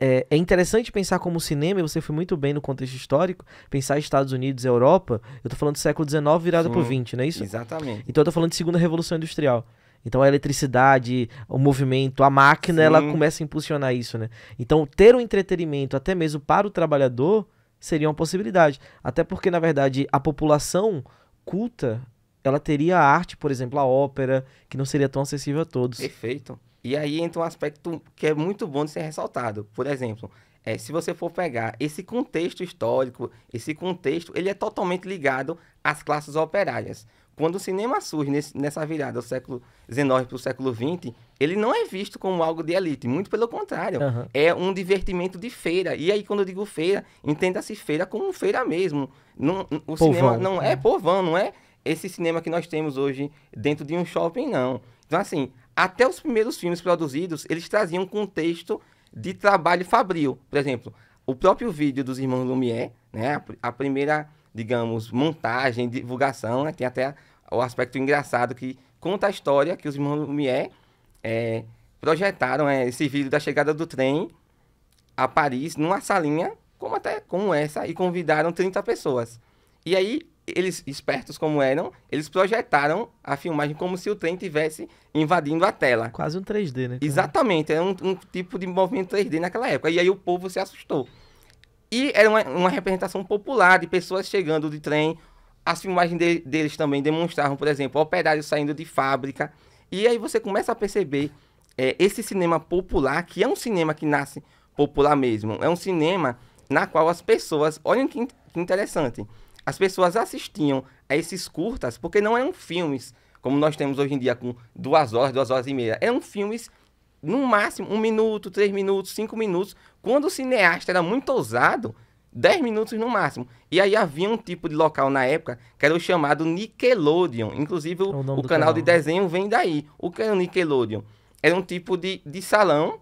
é interessante pensar como cinema, e você foi muito bem no contexto histórico, pensar Estados Unidos e Europa, eu tô falando do século XIX virado pro Sim, XX, não é isso? exatamente. Então eu tô falando de segunda revolução industrial. Então a eletricidade, o movimento, a máquina, ela Sim, começa a impulsionar isso, né? Então ter um entretenimento até mesmo para o trabalhador seria uma possibilidade. Até porque, na verdade, a população culta, ela teria a arte, por exemplo, a ópera, que não seria tão acessível a todos. perfeito. E aí entra um aspecto que é muito bom de ser ressaltado. Por exemplo, se você for pegar esse contexto histórico, esse contexto, ele é totalmente ligado às classes operárias. Quando o cinema surge nessa virada do século XIX para o século XX, ele não é visto como algo de elite, muito pelo contrário. Aham. É um divertimento de feira. E aí, quando eu digo feira, entenda-se feira como feira mesmo. O cinema Povão. não é povão, não é esse cinema que nós temos hoje dentro de um shopping, não. Então, assim, até os primeiros filmes produzidos, eles traziam um contexto de trabalho fabril. Por exemplo, o próprio vídeo dos irmãos Lumière, né? A primeira, digamos, montagem, divulgação, né? Tem até o aspecto engraçado que conta a história que os irmãos Lumière projetaram esse vídeo da chegada do trem a Paris, numa salinha como essa, e convidaram 30 pessoas. E aí, eles, espertos como eram, eles projetaram a filmagem como se o trem estivesse invadindo a tela. Quase um 3D, né, cara? Exatamente, era um tipo de movimento 3D naquela época. E aí o povo se assustou. E era uma representação popular de pessoas chegando de trem. As filmagens deles também demonstravam, por exemplo, operários saindo de fábrica. E aí você começa a perceber esse cinema popular, que é um cinema que nasce popular mesmo. É um cinema na qual as pessoas, olhem que interessante, as pessoas assistiam a esses curtas, porque não eram filmes, como nós temos hoje em dia, com 2 horas, 2 horas e meia. Eram filmes, no máximo, 1 minuto, 3 minutos, 5 minutos. Quando o cineasta era muito ousado, 10 minutos no máximo. E aí havia um tipo de local na época que era o chamado Nickelodeon. Inclusive É o nome o do canal de canal. desenho vem daí. O que era o Nickelodeon? Era um tipo de salão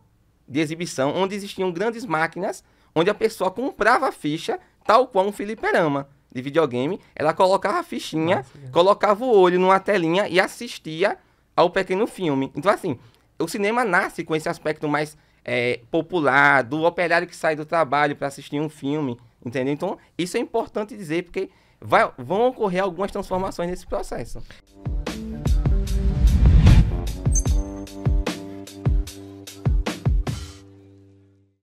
de exibição onde existiam grandes máquinas, onde a pessoa comprava a ficha, tal qual um fliperama de videogame. Ela colocava a fichinha, Massa, cara. colocava o olho numa telinha e assistia ao pequeno filme. Então, assim, o cinema nasce com esse aspecto mais popular, do operário que sai do trabalho para assistir um filme, entendeu? Então, isso é importante dizer, porque vão ocorrer algumas transformações nesse processo.